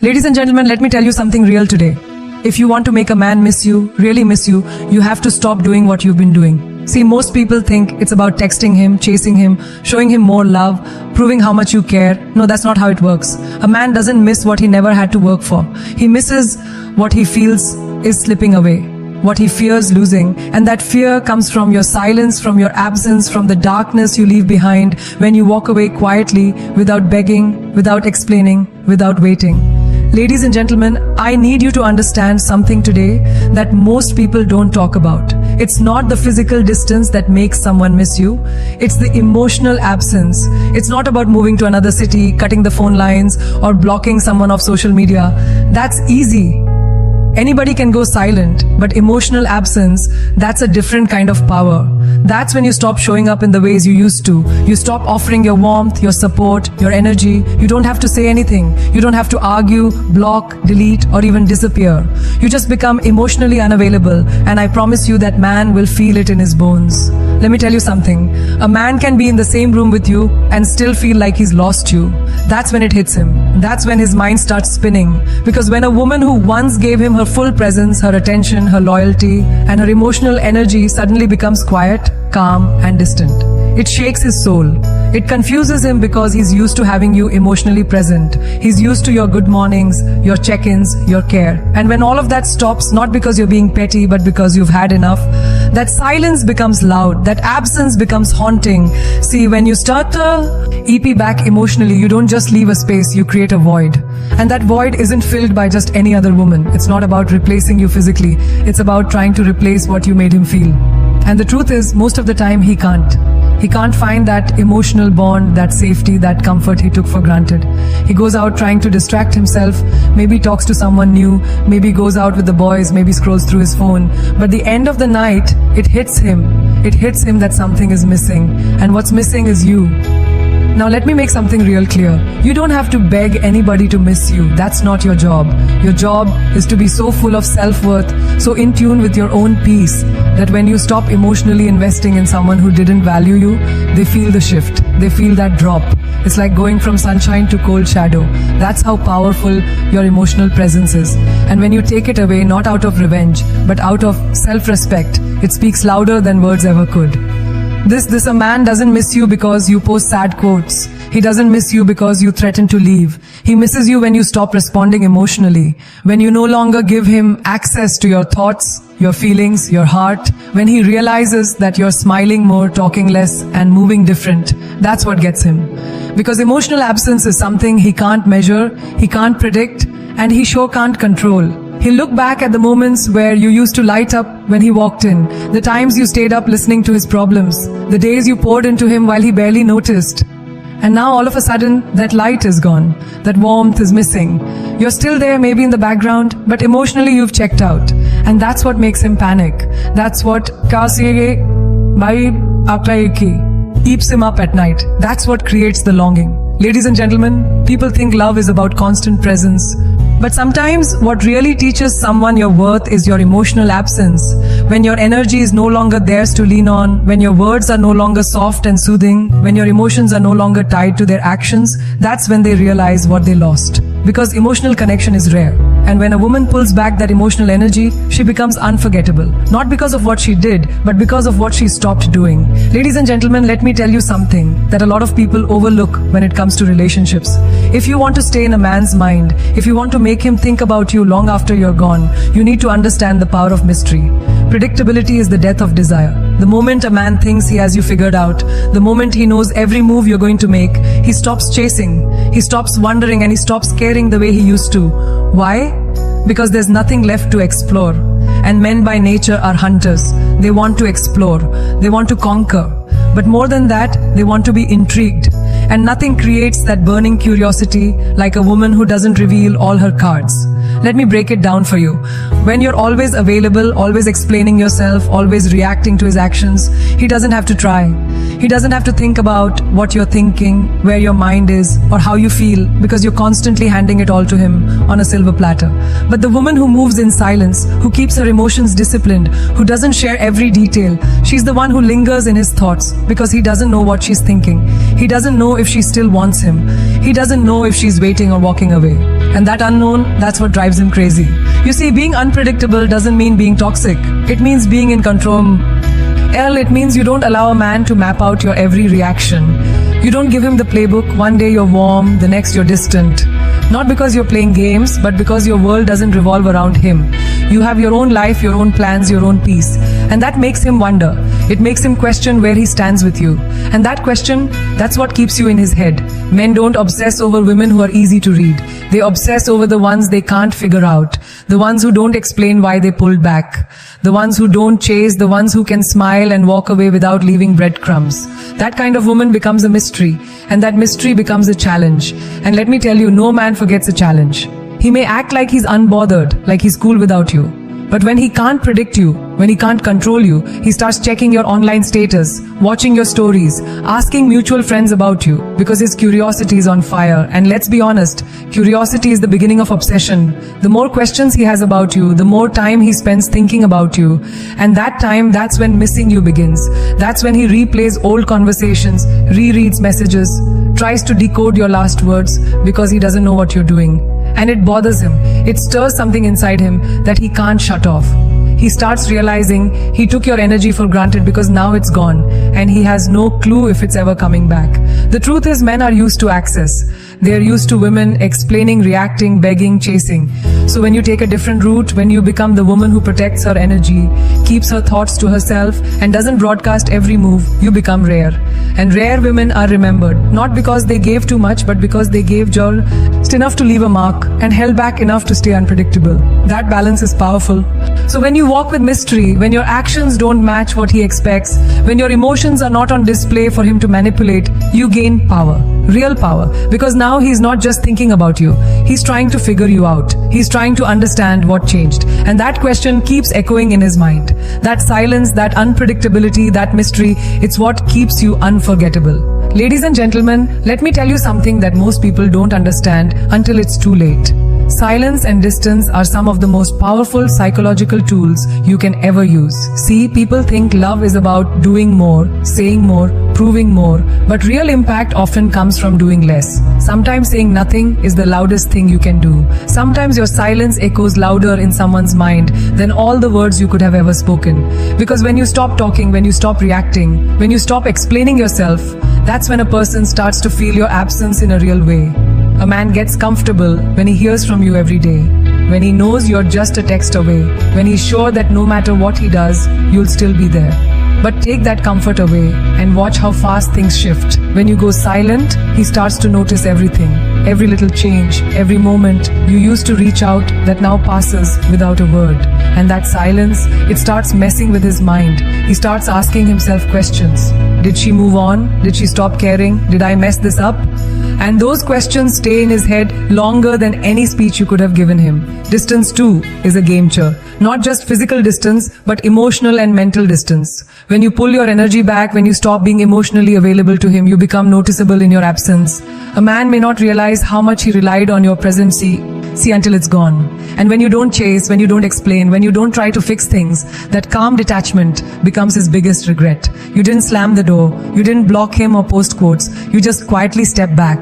Ladies and gentlemen, let me tell you something real today. If you want to make a man miss you, really miss you, you have to stop doing what you've been doing. See, most people think it's about texting him, chasing him, showing him more love, proving how much you care. No, that's not how it works. A man doesn't miss what he never had to work for. He misses what he feels is slipping away, what he fears losing. And that fear comes from your silence, from your absence, from the darkness you leave behind when you walk away quietly, without begging, without explaining, without waiting. Ladies and gentlemen, I need you to understand something today that most people don't talk about. It's not the physical distance that makes someone miss you. It's the emotional absence. It's not about moving to another city, cutting the phone lines, or blocking someone off social media. That's easy. Anybody can go silent, but emotional absence, that's a different kind of power. That's when you stop showing up in the ways you used to. You stop offering your warmth, your support, your energy. You don't have to say anything. You don't have to argue, block, delete, or even disappear. You just become emotionally unavailable, and I promise you that man will feel it in his bones. Let me tell you something. A man can be in the same room with you and still feel like he's lost you. That's when it hits him. That's when his mind starts spinning. Because when a woman who once gave him her full presence, her attention, her loyalty, and her emotional energy suddenly becomes quiet, calm, and distant, it shakes his soul. It confuses him because he's used to having you emotionally present. He's used to your good mornings, your check-ins, your care. And when all of that stops, not because you're being petty, but because you've had enough, that silence becomes loud, that absence becomes haunting. See, when you start the EP back emotionally, you don't just leave a space, you create a void. And that void isn't filled by just any other woman. It's not about replacing you physically. It's about trying to replace what you made him feel. And the truth is, most of the time he can't. He can't find that emotional bond, that safety, that comfort he took for granted. He goes out trying to distract himself, maybe talks to someone new, maybe goes out with the boys, maybe scrolls through his phone. But the end of the night, it hits him. It hits him that something is missing. And what's missing is you. Now let me make something real clear. You don't have to beg anybody to miss you. That's not your job. Your job is to be so full of self-worth, so in tune with your own peace, that when you stop emotionally investing in someone who didn't value you, they feel the shift. They feel that drop. It's like going from sunshine to cold shadow. That's how powerful your emotional presence is. And when you take it away, not out of revenge, but out of self-respect, it speaks louder than words ever could. A man doesn't miss you because you post sad quotes. He doesn't miss you because you threaten to leave. He misses you when you stop responding emotionally, when you no longer give him access to your thoughts, your feelings, your heart, when he realizes that you're smiling more, talking less, and moving different. That's what gets him. Because emotional absence is something he can't measure, he can't predict, and he sure can't control. He'll look back at the moments where you used to light up when he walked in, the times you stayed up listening to his problems, the days you poured into him while he barely noticed. And now all of a sudden, that light is gone, that warmth is missing. You're still there, maybe in the background, but emotionally you've checked out. And that's what makes him panic. That's what keeps him up at night. That's what creates the longing. Ladies and gentlemen, people think love is about constant presence. But sometimes what really teaches someone your worth is your emotional absence. When your energy is no longer theirs to lean on, when your words are no longer soft and soothing, when your emotions are no longer tied to their actions, that's when they realize what they lost. Because emotional connection is rare. And when a woman pulls back that emotional energy, she becomes unforgettable. Not because of what she did, but because of what she stopped doing. Ladies and gentlemen, let me tell you something that a lot of people overlook when it comes to relationships. If you want to stay in a man's mind, if you want to make him think about you long after you're gone, you need to understand the power of mystery. Predictability is the death of desire. The moment a man thinks he has you figured out, the moment he knows every move you're going to make, he stops chasing, he stops wondering, and he stops caring the way he used to. Why? Because there's nothing left to explore. And men by nature are hunters. They want to explore. They want to conquer. But more than that, they want to be intrigued. And nothing creates that burning curiosity like a woman who doesn't reveal all her cards. Let me break it down for you. When you're always available, always explaining yourself, always reacting to his actions, he doesn't have to try. He doesn't have to think about what you're thinking, where your mind is, or how you feel, because you're constantly handing it all to him on a silver platter. But the woman who moves in silence, who keeps her emotions disciplined, who doesn't share every detail, she's the one who lingers in his thoughts because he doesn't know what she's thinking. He doesn't know if she still wants him. He doesn't know if she's waiting or walking away. And that unknown, that's what drives him crazy. You see, being unpredictable doesn't mean being toxic. It means being in control. It means you don't allow a man to map out your every reaction. You don't give him the playbook. One day you're warm, the next you're distant. Not because you're playing games, but because your world doesn't revolve around him. You have your own life, your own plans, your own peace. And that makes him wonder. It makes him question where he stands with you. And that question, that's what keeps you in his head. Men don't obsess over women who are easy to read. They obsess over the ones they can't figure out. The ones who don't explain why they pulled back. The ones who don't chase, the ones who can smile and walk away without leaving breadcrumbs. That kind of woman becomes a mystery. And that mystery becomes a challenge. And let me tell you, no man forgets a challenge. He may act like he's unbothered, like he's cool without you. But when he can't predict you, when he can't control you, he starts checking your online status, watching your stories, asking mutual friends about you, because his curiosity is on fire. And let's be honest, curiosity is the beginning of obsession. The more questions he has about you, the more time he spends thinking about you. And that time, that's when missing you begins. That's when he replays old conversations, rereads messages, tries to decode your last words because he doesn't know what you're doing. And it bothers him. It stirs something inside him that he can't shut off. He starts realizing he took your energy for granted because now it's gone, and he has no clue if it's ever coming back. The truth is, men are used to access. They're used to women explaining, reacting, begging, chasing. So when you take a different route, when you become the woman who protects her energy, keeps her thoughts to herself, and doesn't broadcast every move, you become rare. And rare women are remembered, not because they gave too much, but because they gave just enough to leave a mark, and held back enough to stay unpredictable. That balance is powerful. So when you walk with mystery, when your actions don't match what he expects, when your emotions are not on display for him to manipulate, you gain power. Real power. Because now he's not just thinking about you. He's trying to figure you out. He's trying to understand what changed. And that question keeps echoing in his mind. That silence, that unpredictability, that mystery, it's what keeps you unforgettable. Ladies and gentlemen, let me tell you something that most people don't understand until it's too late. Silence and distance are some of the most powerful psychological tools you can ever use. See, people think love is about doing more, saying more, proving more, but real impact often comes from doing less. Sometimes saying nothing is the loudest thing you can do. Sometimes your silence echoes louder in someone's mind than all the words you could have ever spoken. Because when you stop talking, when you stop reacting, when you stop explaining yourself, that's when a person starts to feel your absence in a real way. A man gets comfortable when he hears from you every day, when he knows you're just a text away, when he's sure that no matter what he does, you'll still be there. But take that comfort away and watch how fast things shift. When you go silent, he starts to notice everything, every little change, every moment you used to reach out that now passes without a word. And that silence, it starts messing with his mind. He starts asking himself questions. Did she move on? Did she stop caring? Did I mess this up? And those questions stay in his head longer than any speech you could have given him. Distance too is a game changer. Not just physical distance, but emotional and mental distance. When you pull your energy back, when you stop being emotionally available to him, you become noticeable in your absence. A man may not realize how much he relied on your presence until it's gone. And when you don't chase, when you don't explain, when you don't try to fix things, that calm detachment becomes his biggest regret. You didn't slam the door, you didn't block him or post quotes, you just quietly step back.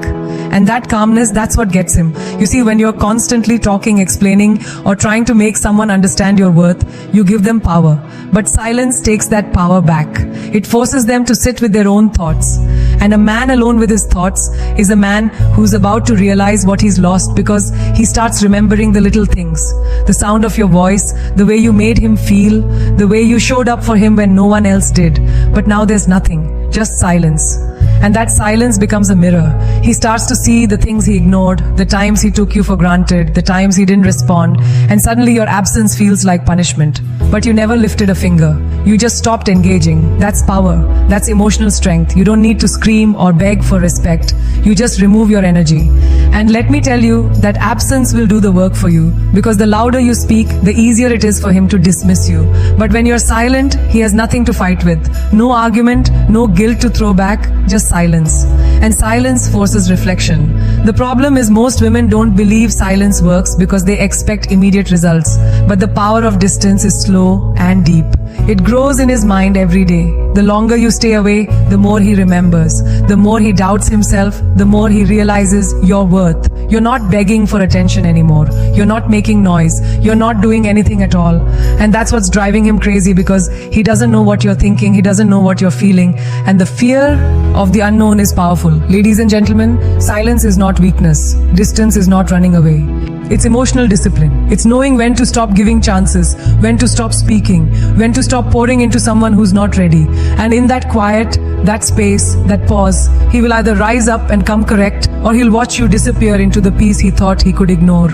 And that calmness, that's what gets him. You see, when you're constantly talking, explaining, or trying to make someone understand your worth, you give them power. But silence takes that power back. It forces them to sit with their own thoughts. And a man alone with his thoughts is a man who's about to realize what he's lost, because he starts remembering the little things. The sound of your voice, the way you made him feel, the way you showed up for him when no one else did. But now there's nothing, just silence. And that silence becomes a mirror. He starts to see the things he ignored, the times he took you for granted, the times he didn't respond, and suddenly your absence feels like punishment. But you never lifted a finger. You just stopped engaging. That's power. That's emotional strength. You don't need to scream or beg for respect. You just remove your energy. And let me tell you that absence will do the work for you, because the louder you speak, the easier it is for him to dismiss you. But when you're silent, he has nothing to fight with. No argument, no guilt to throw back, just silence. And silence forces reflection. The problem is most women don't believe silence works because they expect immediate results. But the power of distance is slow and deep. It grows in his mind every day. The longer you stay away, the more he remembers. The more he doubts himself, the more he realizes your worth. You're not begging for attention anymore. You're not making noise. You're not doing anything at all. And that's what's driving him crazy, because he doesn't know what you're thinking. He doesn't know what you're feeling. And the fear of the unknown is powerful. Ladies and gentlemen, silence is not weakness. Distance is not running away. It's emotional discipline. It's knowing when to stop giving chances, when to stop speaking, when to stop pouring into someone who's not ready. And in that quiet, that space, that pause, he will either rise up and come correct, or he'll watch you disappear into the peace he thought he could ignore.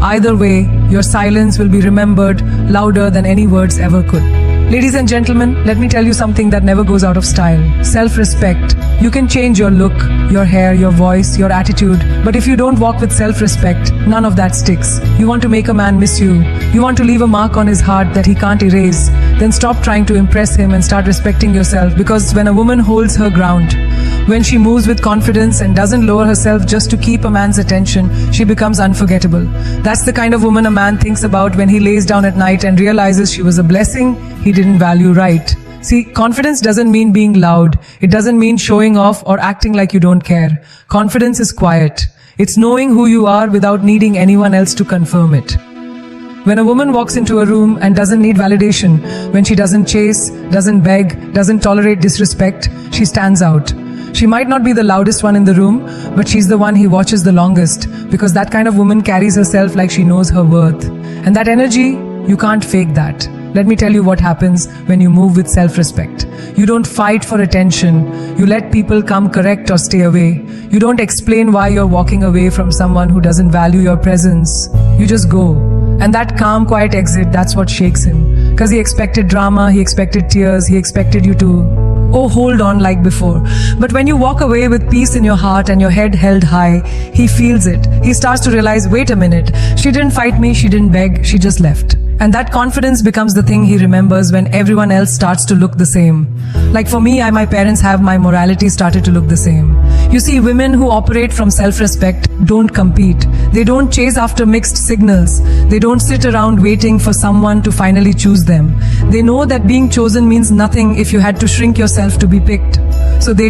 Either way, your silence will be remembered louder than any words ever could. Ladies and gentlemen, let me tell you something that never goes out of style. Self-respect. You can change your look, your hair, your voice, your attitude, but if you don't walk with self-respect, none of that sticks. You want to make a man miss you. You want to leave a mark on his heart that he can't erase. Then stop trying to impress him and start respecting yourself, because when a woman holds her ground, when she moves with confidence and doesn't lower herself just to keep a man's attention, she becomes unforgettable. That's the kind of woman a man thinks about when he lays down at night and realizes she was a blessing he didn't value right. See, confidence doesn't mean being loud. It doesn't mean showing off or acting like you don't care. Confidence is quiet. It's knowing who you are without needing anyone else to confirm it. When a woman walks into a room and doesn't need validation, when she doesn't chase, doesn't beg, doesn't tolerate disrespect, she stands out. She might not be the loudest one in the room, but she's the one he watches the longest, because that kind of woman carries herself like she knows her worth. And that energy, you can't fake that. Let me tell you what happens when you move with self-respect. You don't fight for attention. You let people come correct or stay away. You don't explain why you're walking away from someone who doesn't value your presence. You just go. And that calm, quiet exit, that's what shakes him. Because he expected drama, he expected tears, he expected you to hold on like before. But when you walk away with peace in your heart and your head held high, he feels it. He starts to realize, wait a minute, she didn't fight me, she didn't beg, she just left. And that confidence becomes the thing he remembers when everyone else starts to look the same. Like for me, my parents have my morality started to look the same. You see, women who operate from self-respect don't compete. They don't chase after mixed signals. They don't sit around waiting for someone to finally choose them. They know that being chosen means nothing if you had to shrink yourself to be picked. So they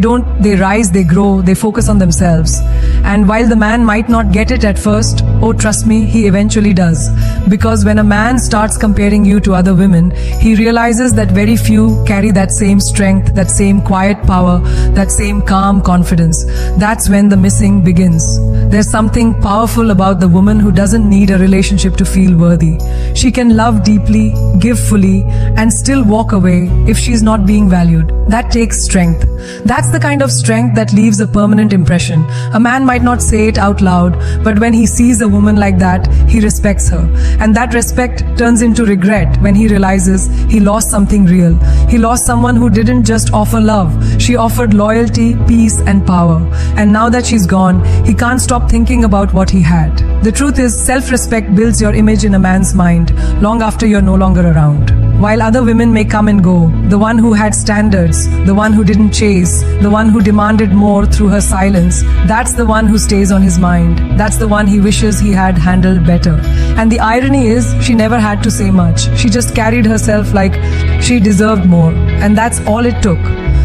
rise, they grow, they focus on themselves. And while the man might not get it at first, trust me, he eventually does. Because when a man starts comparing you to other women, he realizes that very few carry that same strength, that same quiet power, that same calm confidence. That's when the missing begins. There's something powerful about the woman who doesn't need a relationship to feel worthy. She can love deeply, give fully, and still walk away if she's not being valued. That takes strength. That's the kind of strength that leaves a permanent impression. A man might not say it out loud, but when he sees a woman like that, he respects her. And that respect turns into regret when he realizes he lost something real. He lost someone who didn't just offer love. She offered loyalty, peace, and power. And now that she's gone, he can't stop thinking about what he had. The truth is, self-respect builds your image in a man's mind long after you're no longer around. While other women may come and go, the one who had standards, the one who didn't chase, the one who demanded more through her silence, that's the one who stays on his mind. That's the one he wishes he had handled better. And the irony is, she never had to say much. She just carried herself like she deserved more. And that's all it took.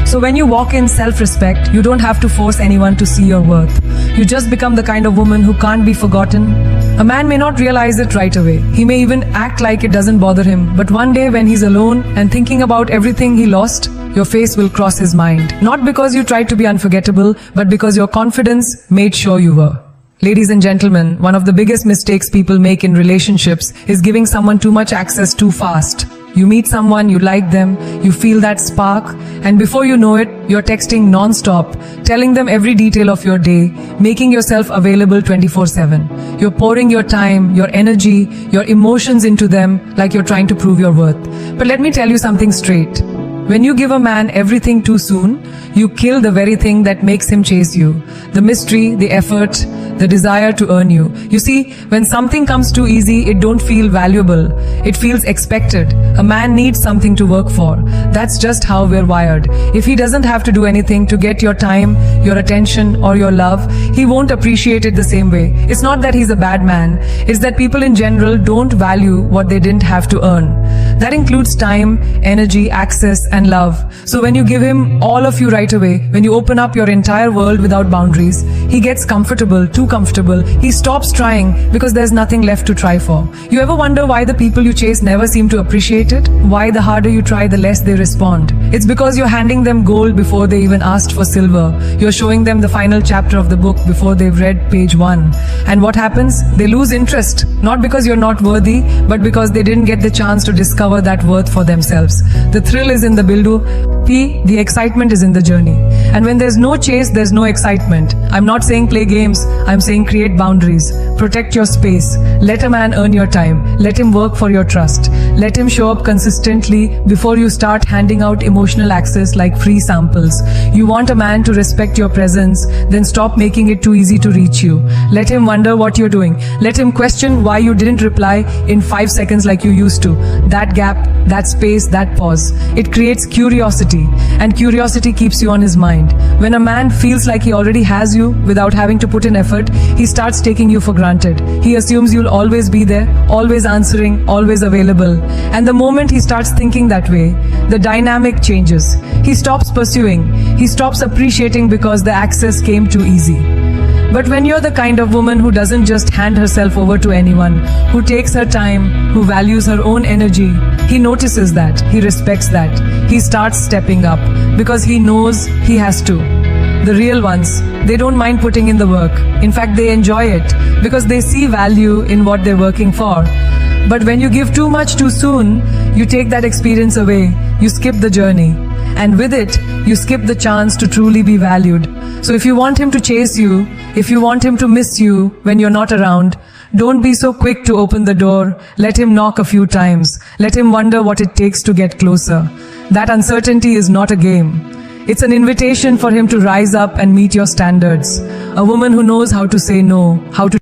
So when you walk in self-respect, you don't have to force anyone to see your worth. You just become the kind of woman who can't be forgotten. A man may not realize it right away. He may even act like it doesn't bother him. But one day when he's alone and thinking about everything he lost, your face will cross his mind. Not because you tried to be unforgettable, but because your confidence made sure you were. Ladies and gentlemen, one of the biggest mistakes people make in relationships is giving someone too much access too fast. You meet someone, you like them, you feel that spark, and before you know it, you're texting non-stop, telling them every detail of your day, making yourself available 24/7. You're pouring your time, your energy, your emotions into them like you're trying to prove your worth. But let me tell you something straight. When you give a man everything too soon, you kill the very thing that makes him chase you. The mystery, the effort, the desire to earn you. You see, when something comes too easy, it don't feel valuable. It feels expected. A man needs something to work for. That's just how we're wired. If he doesn't have to do anything to get your time, your attention, or your love, he won't appreciate it the same way. It's not that he's a bad man. It's that people in general don't value what they didn't have to earn. That includes time, energy, access, and love. So when you give him all of you right away, when you open up your entire world without boundaries, he gets comfortable, too comfortable. He stops trying because there's nothing left to try for. You ever wonder why the people you chase never seem to appreciate it? Why the harder you try, the less they respond? It's because you're handing them gold before they even asked for silver. You're showing them the final chapter of the book before they've read page 1. And what happens? They lose interest. Not because you're not worthy, but because they didn't get the chance to discover that worth for themselves. The thrill is in the build, the excitement is in the journey. And when there's no chase, there's no excitement. I'm not saying play games, I'm saying create boundaries. Protect your space. Let a man earn your time. Let him work for your trust. Let him show up consistently before you start handing out emotional access like free samples. You want a man to respect your presence, then stop making it too easy to reach you. Let him wonder what you're doing. Let him question why you didn't reply in 5 seconds like you used to. That gap, that space, that pause. It creates curiosity, and curiosity keeps you on his mind. When a man feels like he already has you without having to put in effort, he starts taking you for granted. He assumes you'll always be there, always answering, always available. And the moment he starts thinking that way, the dynamic changes. He stops pursuing. He stops appreciating because the access came too easy. But when you're the kind of woman who doesn't just hand herself over to anyone, who takes her time, who values her own energy, he notices that, he respects that. He starts stepping up because he knows he has to. The real ones, they don't mind putting in the work. In fact, they enjoy it because they see value in what they're working for. But when you give too much too soon, you take that experience away. You skip the journey. And with it, you skip the chance to truly be valued. So if you want him to chase you, if you want him to miss you when you're not around, don't be so quick to open the door. Let him knock a few times. Let him wonder what it takes to get closer. That uncertainty is not a game. It's an invitation for him to rise up and meet your standards. A woman who knows how to say no, how to